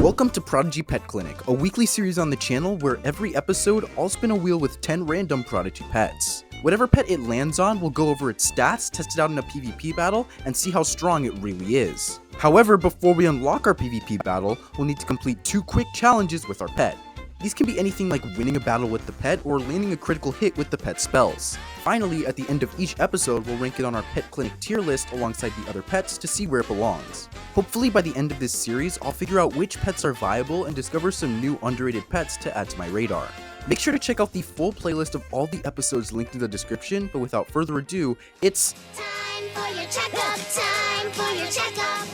Welcome to Prodigy Pet Clinic, a weekly series on the channel where every episode I'll spin a wheel with 10 random Prodigy pets. Whatever pet it lands on, we'll go over its stats, test it out in a PvP battle, and see how strong it really is. However, before we unlock our PvP battle, we'll need to complete 2 quick challenges with our pet. These can be anything like winning a battle with the pet or landing a critical hit with the pet's spells. Finally, at the end of each episode, we'll rank it on our Pet Clinic tier list alongside the other pets to see where it belongs. Hopefully by the end of this series, I'll figure out which pets are viable and discover some new underrated pets to add to my radar. Make sure to check out the full playlist of all the episodes linked in the description, but without further ado, it's time for your checkup, time for your checkup.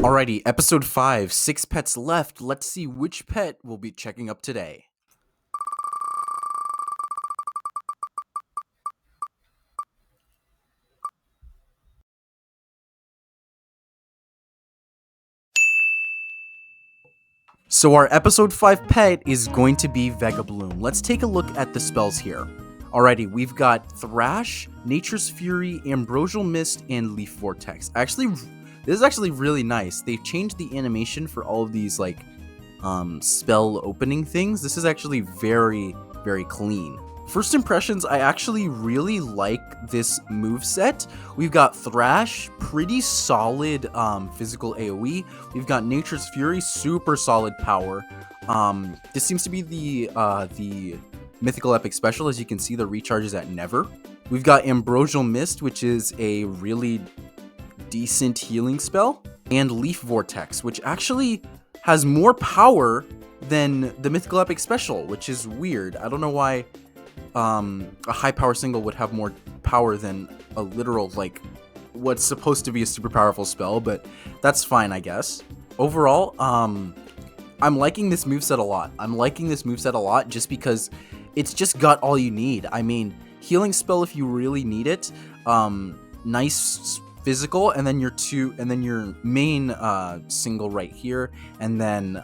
Alrighty, episode 5, 6 pets left. Let's see which pet we'll be checking up today. So our episode 5 pet is going to be Vegabloom. Let's take a look at the spells here. Alrighty, we've got Thrash, Nature's Fury, Ambrosial Mist, and Leaf Vortex. Actually, this is actually really nice. They've changed the animation for all of these like spell opening things. This is actually very, very clean. First impressions, I actually really like this moveset. We've got Thrash, pretty solid physical AoE. We've got Nature's Fury, super solid power. This seems to be the Mythical Epic Special. As you can see, the recharge is at Never. We've got Ambrosial Mist, which is a really decent healing spell, and Leaf Vortex, which actually has more power than the Mythical Epic Special, which is weird. I don't know why a high power single would have more power than a literal, like, what's supposed to be a super powerful spell, but that's fine, I guess. Overall, I'm liking this moveset a lot. I'm liking this moveset a lot just because it's just got all you need. I mean, healing spell if you really need it, nice physical, and then your main single right here, and then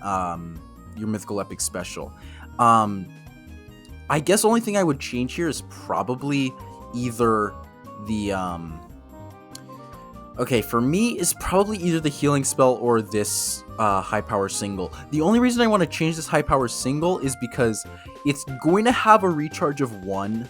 your Mythical Epic Special. I guess only thing I would change here is probably either the okay, for me is probably either the healing spell or this high power single. The only reason I want to change this high power single is because it's going to have a recharge of 1,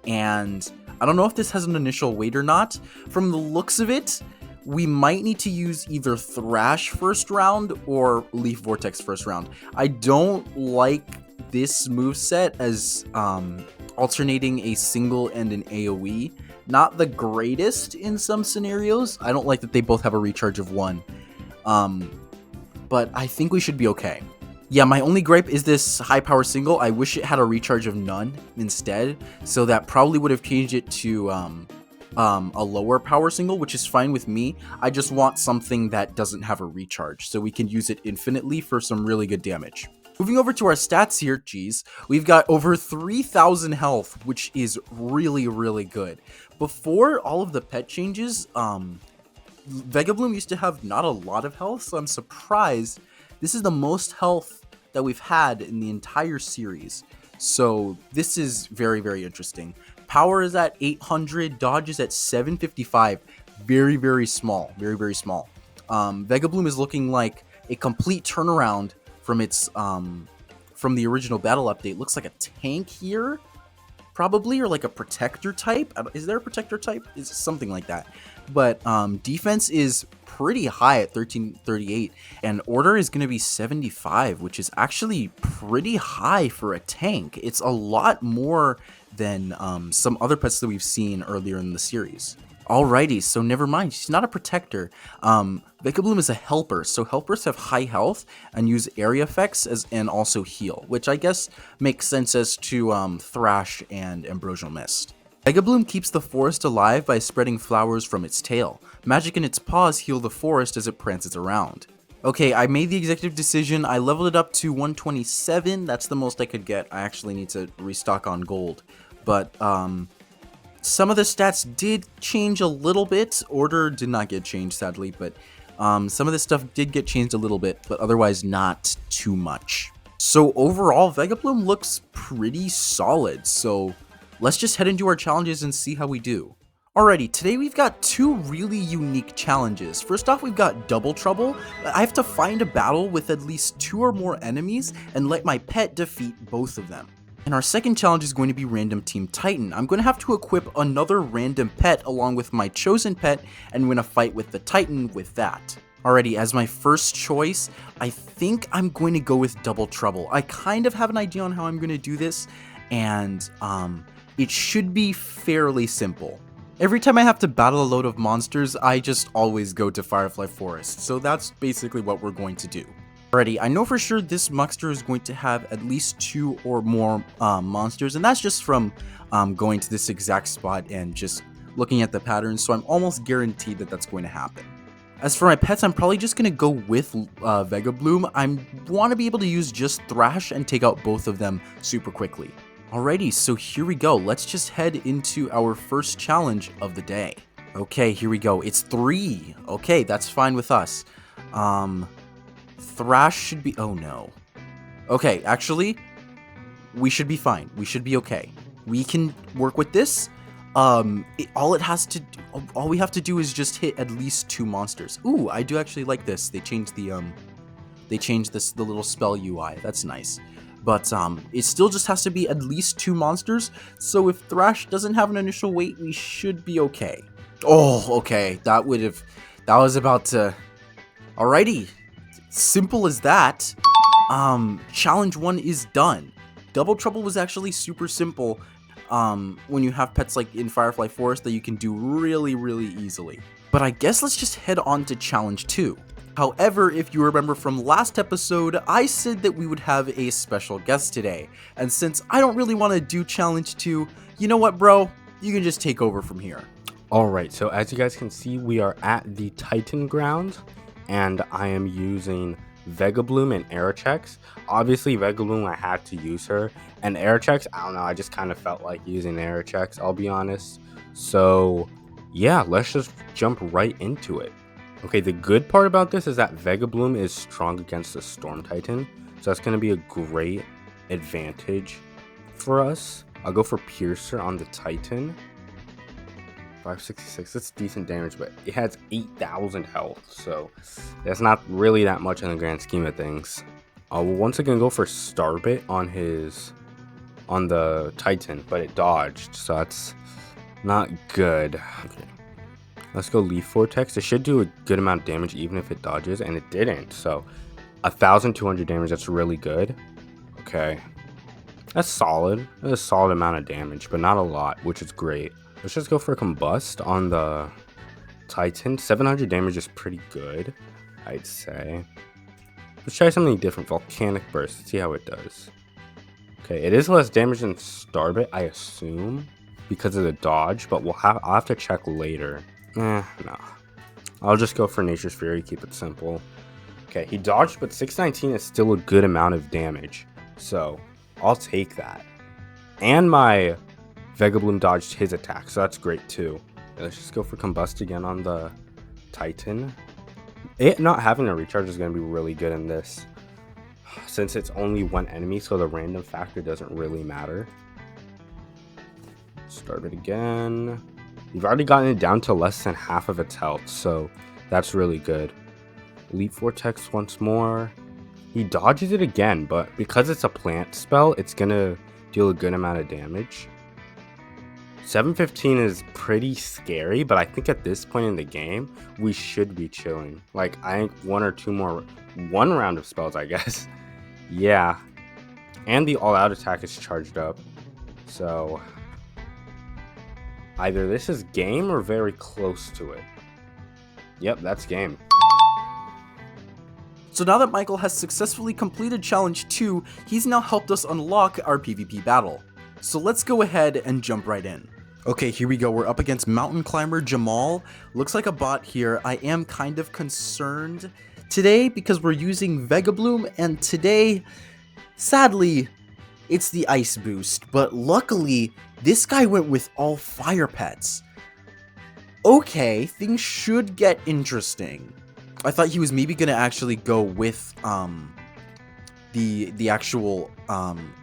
and I don't know if this has an initial weight or not. From the looks of it, we might need to use either Thrash first round or Leaf Vortex first round. I don't like this moveset as alternating a single and an AoE. Not the greatest in some scenarios. I don't like that they both have a recharge of 1. But I think we should be okay. Yeah, my only gripe is this high power single. I wish it had a recharge of none instead, so that probably would have changed it to a lower power single, which is fine with me. I just want something that doesn't have a recharge, so we can use it infinitely for some really good damage. Moving over to our stats here, geez, we've got over 3,000 health, which is really, really good. Before all of the pet changes, Vegabloom used to have not a lot of health, so I'm surprised. This is the most health that we've had in the entire series, so this is very, very interesting. Power is at 800, dodge is at 755, very, very small, very, very small. Vegabloom is looking like a complete turnaround from its from the original battle update. Looks like a tank here, probably, or like a protector type. Is there a protector type? It's something like that. But defense is pretty high at 1338, and order is going to be 75, which is actually pretty high for a tank. It's a lot more than some other pets that we've seen earlier in the series. Alrighty, so never mind, she's not a protector. Vegabloom is a helper, so helpers have high health and use area effects and also heal, which I guess makes sense as to Thrash and Ambrosial Mist. Vegabloom keeps the forest alive by spreading flowers from its tail. Magic in its paws heal the forest as it prances around. Okay, I made the executive decision. I leveled it up to 127. That's the most I could get. I actually need to restock on gold. But some of the stats did change a little bit. Order did not get changed, sadly, but some of this stuff did get changed a little bit, but otherwise not too much. So overall, Vegabloom looks pretty solid. So let's just head into our challenges and see how we do. Alrighty, today we've got two really unique challenges. First off, we've got Double Trouble. I have to find a battle with at least 2 or more enemies and let my pet defeat both of them. And our second challenge is going to be Random Team Titan. I'm going to have to equip another random pet along with my chosen pet and win a fight with the Titan with that. Alrighty, as my first choice, I think I'm going to go with Double Trouble. I kind of have an idea on how I'm going to do this, and it should be fairly simple. Every time I have to battle a load of monsters, I just always go to Firefly Forest, so that's basically what we're going to do. Alrighty, I know for sure this Muckster is going to have at least 2 or more monsters, and that's just from going to this exact spot and just looking at the patterns, so I'm almost guaranteed that that's going to happen. As for my pets, I'm probably just going to go with Vega Bloom. I want to be able to use just Thrash and take out both of them super quickly. Alrighty, so here we go. Let's just head into our first challenge of the day. Okay, here we go. It's 3. Okay, that's fine with us. Thrash should be... Oh, no. Okay, actually, we should be fine. We should be okay. We can work with this. All we have to do is just hit at least 2 monsters. Ooh, I do actually like this. They changed the little spell UI. That's nice. But it still just has to be at least 2 monsters, so if Thrash doesn't have an initial weight, we should be okay. Oh, okay, that was about to... Alrighty, simple as that. Challenge 1 is done. Double Trouble was actually super simple when you have pets like in Firefly Forest that you can do really, really easily. But I guess let's just head on to Challenge 2. However, if you remember from last episode, I said that we would have a special guest today, and since I don't really want to do Challenge 2, you know what, bro? You can just take over from here. Alright, so as you guys can see, we are at the Titan grounds, and I am using Vega Bloom and Aerochex. Obviously, Vega Bloom, I had to use her, and Aerochex, I don't know, I just kind of felt like using Aerochex, I'll be honest. So, yeah, let's just jump right into it. Okay, the good part about this is that Vega Bloom is strong against the Storm Titan, so that's going to be a great advantage for us. I'll go for Piercer on the Titan. 566, that's decent damage, but it has 8,000 health, so that's not really that much in the grand scheme of things. I'll once again go for Starbit on the Titan, but it dodged, so that's not good. Okay. Let's go Leaf Vortex. It should do a good amount of damage even if it dodges, and it didn't. So 1,200 damage, that's really good. Okay. That's solid. That's a solid amount of damage, but not a lot, which is great. Let's just go for Combust on the Titan. 700 damage is pretty good, I'd say. Let's try something different. Volcanic Burst. Let's see how it does. Okay, it is less damage than Starbit, I assume, because of the dodge, but I'll have to check later. No. I'll just go for Nature's Fury, keep it simple. Okay, he dodged, but 619 is still a good amount of damage. So, I'll take that. And my Vega Bloom dodged his attack, so that's great too. Let's just go for Combust again on the Titan. It not having a recharge is going to be really good in this, since it's only one enemy, so the random factor doesn't really matter. Start it again. We've already gotten it down to less than half of its health, so that's really good. Leap Vortex once more. He dodges it again, but because it's a plant spell, it's gonna deal a good amount of damage. 715 is pretty scary, but I think at this point in the game, we should be chilling. Like, I think 1 or 2 more, 1 round of spells, I guess. Yeah. And the all-out attack is charged up, so either this is game or very close to it. Yep, that's game. So now that Michael has successfully completed Challenge 2, he's now helped us unlock our PvP battle. So let's go ahead and jump right in. Okay, here we go. We're up against Mountain Climber Jamal. Looks like a bot here. I am kind of concerned today because we're using Vega Bloom, and today, sadly, it's the Ice Boost. But luckily, this guy went with all fire pets. Okay, things should get interesting. I thought he was maybe gonna actually go with the actual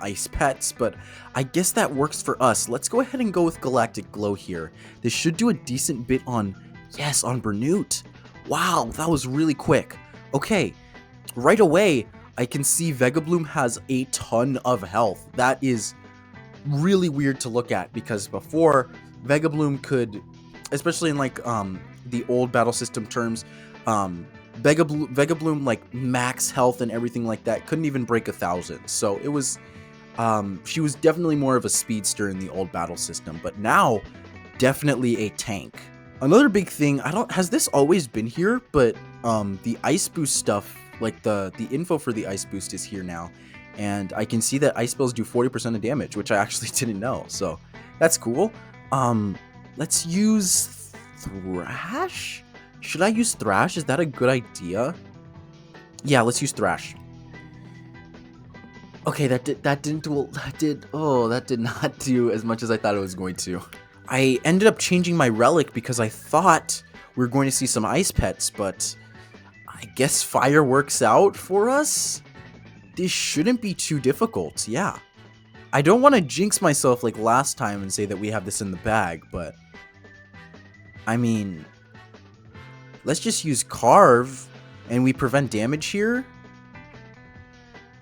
ice pets, but I guess that works for us. Let's go ahead and go with Galactic Glow here. This should do a decent bit on, yes, on Bernute. Wow, that was really quick. Okay, right away, I can see Vegabloom has a ton of health. That is really weird to look at, because before, Vegabloom could, especially in like the old battle system terms, Vegabloom, like max health and everything like that, couldn't even break 1,000. So it was, she was definitely more of a speedster in the old battle system, but now definitely a tank. Another big thing, has this always been here? But the ice boost stuff, like the info for the ice boost is here now, and I can see that ice spells do 40% of damage, which I actually didn't know. So that's cool. Let's use Thrash. Should I use Thrash? Is that a good idea? Yeah, let's use Thrash. Okay, that did not do as much as I thought it was going to. I ended up changing my relic because I thought we were going to see some ice pets, but I guess fire works out for us. This shouldn't be too difficult. Yeah. I don't want to jinx myself like last time and say that we have this in the bag, but I mean, let's just use Carve, and we prevent damage here.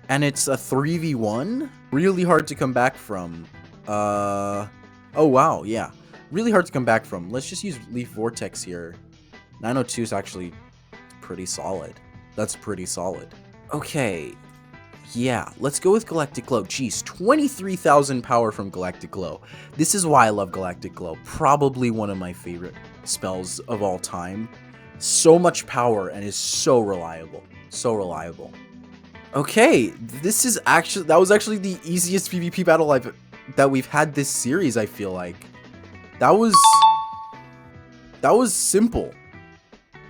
And it's a 3v1. Really hard to come back from. Oh, wow, yeah. Really hard to come back from. Let's just use Leaf Vortex here. 902 is actually pretty solid. That's pretty solid. Okay. Yeah, let's go with Galactic Glow. Jeez, 23,000 power from Galactic Glow. This is why I love Galactic Glow. Probably one of my favorite spells of all time. So much power and is so reliable. So reliable. Okay, this is actually, that was actually the easiest PvP battle that we've had this series, I feel like. That was simple.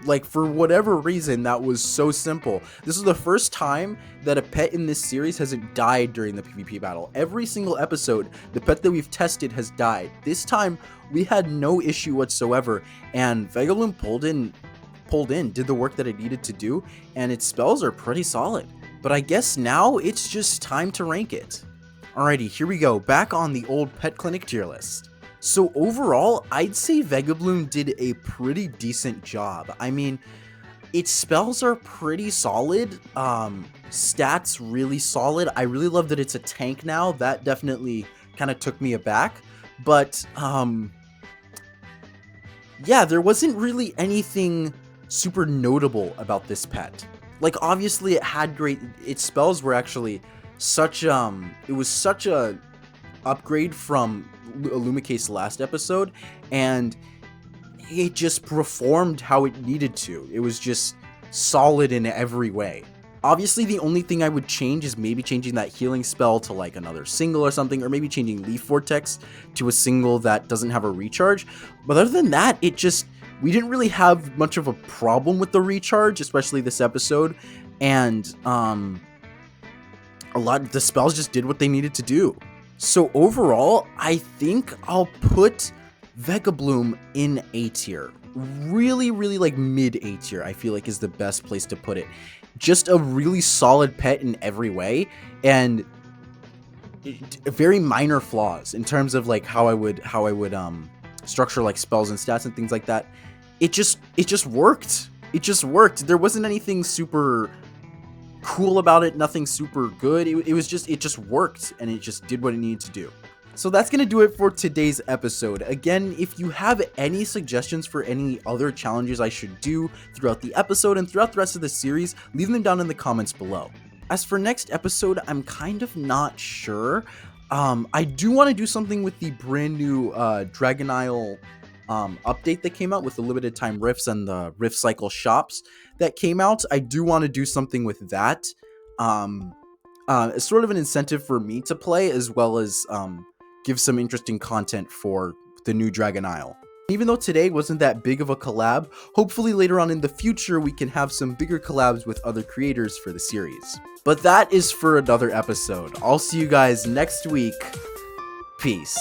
Like, for whatever reason, that was so simple. This is the first time that a pet in this series hasn't died during the PvP battle. Every single episode, the pet that we've tested has died. This time, we had no issue whatsoever, and Vegabloom pulled in, did the work that it needed to do, and its spells are pretty solid. But I guess now it's just time to rank it. Alrighty, here we go, back on the old Pet Clinic tier list. So overall, I'd say Vegabloom did a pretty decent job. I mean, its spells are pretty solid, stats really solid. I really love that it's a tank now. That definitely kind of took me aback. But, yeah, there wasn't really anything super notable about this pet. Like, obviously it had its spells were actually such, it was such a upgrade from Illumicase last episode, and it just performed how it needed to. It was just solid in every way. Obviously, the only thing I would change is maybe changing that healing spell to like another single or something, or maybe changing Leaf Vortex to a single that doesn't have a recharge. But other than that, we didn't really have much of a problem with the recharge, especially this episode, and the spells just did what they needed to do. So overall, I think I'll put Vegabloom in A tier. Really, really like mid A tier, I feel like is the best place to put it. Just a really solid pet in every way, and very minor flaws in terms of like how I would structure like spells and stats and things like that. It just worked. It just worked. There wasn't anything super cool about it, nothing super good. It just worked, and it just did what it needed to do. So that's gonna do it for today's episode. Again, if you have any suggestions for any other challenges I should do throughout the episode and throughout the rest of the series, leave them down in the comments below. As for next episode, I'm kind of not sure. I do want to do something with the brand new Dragon Isle update that came out with the limited time rifts and the rift cycle shops that came out. I do want to do something with that. It's sort of an incentive for me to play, as well as give some interesting content for the new Dragon Isle. Even though today wasn't that big of a collab, hopefully later on in the future we can have some bigger collabs with other creators for the series. But that is for another episode. I'll see you guys next week. Peace.